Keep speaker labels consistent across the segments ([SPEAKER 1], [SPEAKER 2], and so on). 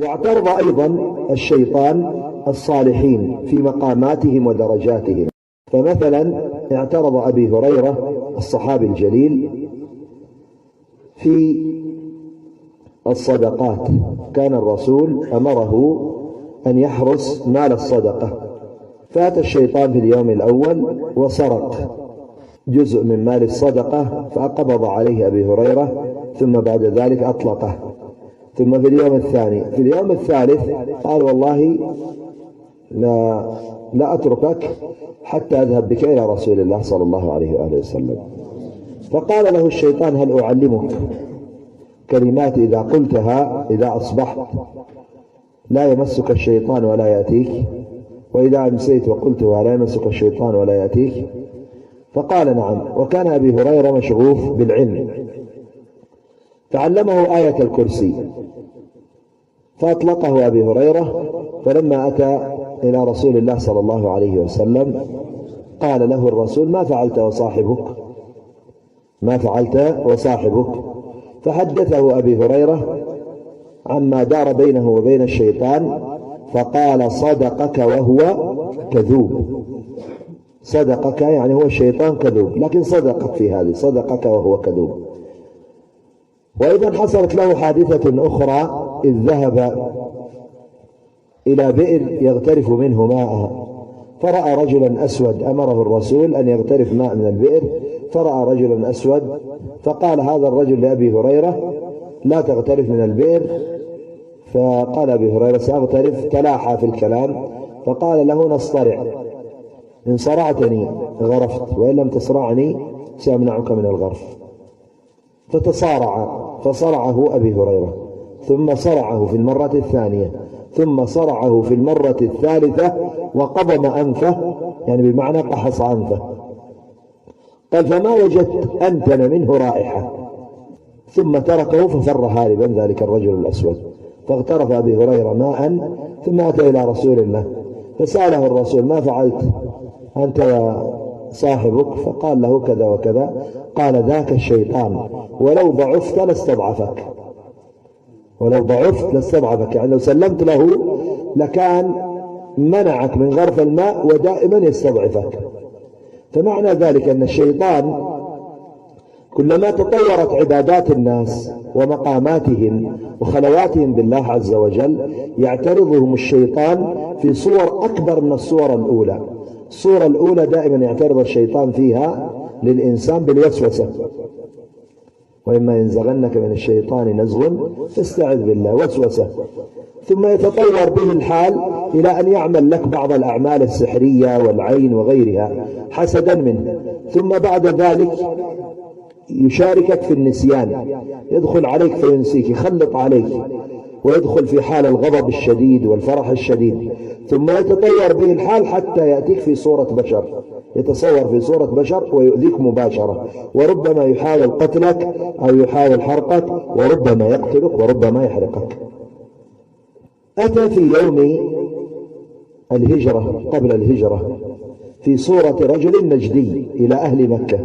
[SPEAKER 1] واعترض أيضا الشيطان الصالحين في مقاماتهم ودرجاتهم. فمثلا اعترض أبي هريرة الصحابي الجليل في الصدقات، كان الرسول أمره أن يحرس مال الصدقة، فأتى الشيطان في اليوم الأول وسرق جزء من مال الصدقة فقبض عليه أبي هريرة، ثم بعد ذلك أطلقه. ثم في اليوم الثاني، في اليوم الثالث قال والله لا أتركك حتى أذهب بك إلى رسول الله صلى الله عليه وآله وسلم. فقال له الشيطان هل أعلمك كلمات إذا قلتها إذا أصبحت لا يمسك الشيطان ولا يأتيك، وإذا أمسيت وقلتها لا يمسك الشيطان ولا يأتيك؟ فقال نعم. وكان أبي هريرة مشغوف بالعلم، فعلمه آية الكرسي فأطلقه أبي هريرة. فلما أتى إلى رسول الله صلى الله عليه وسلم قال له الرسول ما فعلت وصاحبك؟ ما فعلت وصاحبك؟ فحدثه أبي هريرة عما دار بينه وبين الشيطان، فقال صدقك وهو كذوب. صدقك يعني هو الشيطان كذوب، لكن صدقك في هذه، صدقك وهو كذوب. وأيضا حصلت له حادثة أخرى إذ ذهب إلى بئر يغترف منه ماء، فرأى رجلا أسود، أمره الرسول أن يغترف ماء من البئر، فرأى رجلا أسود فقال هذا الرجل لأبي هريرة لا تغترف من البئر. فقال أبي هريرة سأغترف، تلاحى في الكلام، فقال له نصطرع، إن صرعتني غرفت وإن لم تصرعني سأمنعك من الغرف. فتصارع، فصرعه أبي هريرة، ثم صرعه في المرة الثانية، ثم صرعه في المرة الثالثة وقضم أنفه، يعني بمعنى قحص أنفه. قال فما وجدت أنتن منه رائحة، ثم تركه ففر هاربا ذلك الرجل الأسود. فاغترف أبي هريرة ماء ثم أتى إلى رسول الله فسأله الرسول ما فعلت أنت وصاحبك؟ فقال له كذا وكذا. قال ذاك الشيطان ولو ضعفت لاستضعفك، ولو ضعفت لاستضعفك، يعني لو سلمت له لكان منعك من غرف الماء ودائما يستضعفك. فمعنى ذلك أن الشيطان كلما تطورت عبادات الناس ومقاماتهم وخلواتهم بالله عز وجل يعترضهم الشيطان في صور أكبر من الصور الأولى. الصورة الأولى دائما يعترض الشيطان فيها للإنسان بالوسوسة، وإما ينزغنك من الشيطان نزغ فاستعذ بالله، وسوسة. ثم يتطور به الحال إلى أن يعمل لك بعض الأعمال السحرية والعين وغيرها حسدا منه، ثم بعد ذلك يشاركك في النسيان، يدخل عليك فينسيك، يخلط عليك، ويدخل في حال الغضب الشديد والفرح الشديد. ثم يتطور به الحال حتى يأتيك في صورة بشر، يتصور في صورة بشر ويؤذيك مباشرة، وربما يحاول قتلك أو يحاول حرقك، وربما يقتلك وربما يحرقك. أتى في يوم الهجرة قبل الهجرة في صورة رجل نجدي إلى أهل مكة،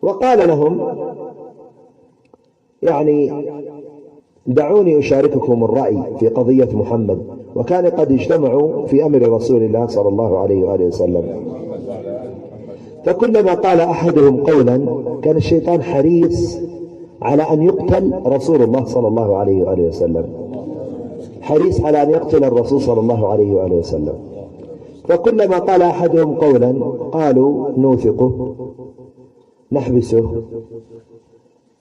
[SPEAKER 1] وقال لهم يعني دعوني أشارككم الرأي في قضية محمد. وكان قد اجتمعوا في أمر رسول الله صلى الله عليه وآله وسلم، فكلما قال أحدهم قولا كان الشيطان حريص على أن يقتل رسول الله صلى الله عليه وآله وسلم، حريص على أن يقتل الرسول صلى الله عليه وآله وسلم. فكلما قال أحدهم قولا قالوا نوثقه، نحبسه،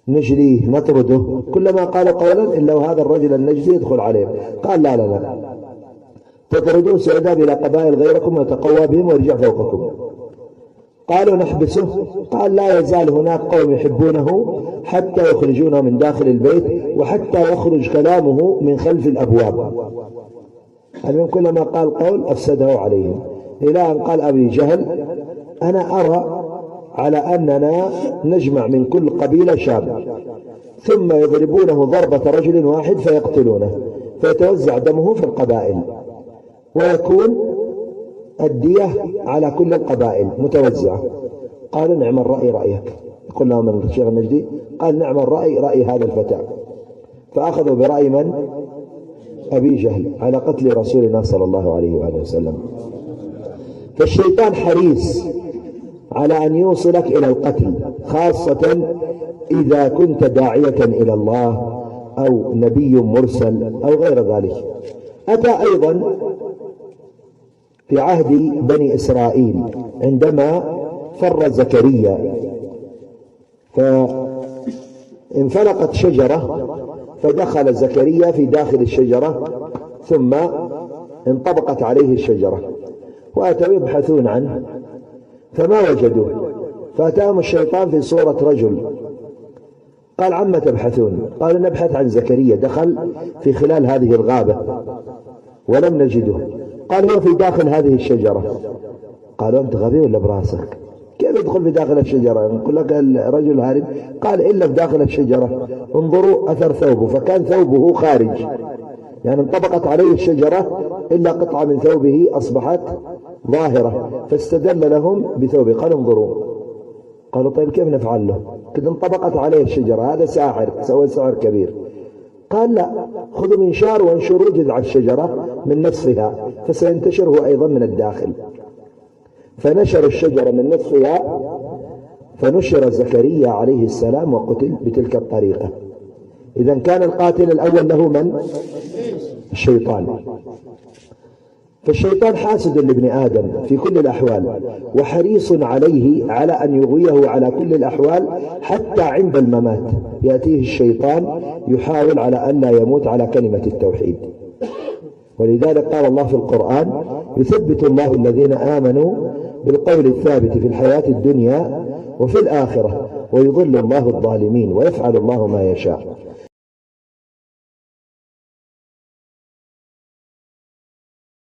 [SPEAKER 1] نجليه، نطرده. كلما قال قولا إلا وهذا الرجل النجدي يدخل عليه. قال لا لا لا، تطردون سيذهب إلى قبائل غيركم ويتقوى بهم ويرجع فوقكم. قالوا نحبسه، قال لا يزال هناك قوم يحبونه حتى يخرجونه من داخل البيت، وحتى يخرج كلامه من خلف الأبواب. المهم كلما قال قول أفسده عليهم، إلى أن قال أبي جهل أنا أرى على أننا نجمع من كل قبيلة شاب ثم يضربونه ضربة رجل واحد فيقتلونه، فيتوزع دمه في القبائل، ويكون الدية على كل القبائل متوزعة. قالوا نعم الرأي رأيك. قل لهم من الشيخ النجدي قال نعم الرأي رأي هذا الفتى. فأخذوا برأي من؟ أبي جهل على قتل رسول الله صلى الله عليه وآله وسلم. فالشيطان حريص على أن يوصلك إلى القتل، خاصة إذا كنت داعية إلى الله أو نبي مرسل أو غير ذلك. أتى أيضا في عهد بني إسرائيل عندما فر زكريا، فانفلقت شجرة فدخل زكريا في داخل الشجرة ثم انطبقت عليه الشجرة، وأتوا يبحثون عنه فما وجدوه، فأتاهم الشيطان في صورة رجل قال: عما تبحثون؟ قالوا: نبحث عن زكريا، دخل في خلال هذه الغابة ولم نجده. قال: هو في داخل هذه الشجرة. قالوا: أنت غبي ولا براسك؟ كيف يدخل في داخل الشجرة؟ نقول لك الرجل هارب. قال: إلا في داخل الشجرة، انظروا أثر ثوبه، فكان ثوبه خارج، يعني انطبقت عليه الشجرة إلا قطعة من ثوبه أصبحت ظاهرة، فاستدل لهم بثوبه. قالوا: انظروا. قالوا: طيب كيف نفعل له؟ قد انطبقت عليه الشجرة، هذا ساحر، سوى سحر كبير. قال: لا، خذوا منشار وانشروا جذع الشجرة من نصفها فسينتشر هو أيضا من الداخل. فنشر الشجرة من نصفها، فنشر زكريا عليه السلام وقتل بتلك الطريقة. إذن كان القاتل الأول له من؟ الشيطان. فالشيطان حاسد لابن آدم في كل الأحوال، وحريص عليه على أن يغويه على كل الأحوال، حتى عند الممات يأتيه الشيطان يحاول على أن لا يموت على كلمة التوحيد. ولذلك قال الله في القرآن: يثبت الله الذين آمنوا بالقول الثابت في الحياة الدنيا وفي الآخرة ويضل الله الظالمين ويفعل الله ما يشاء.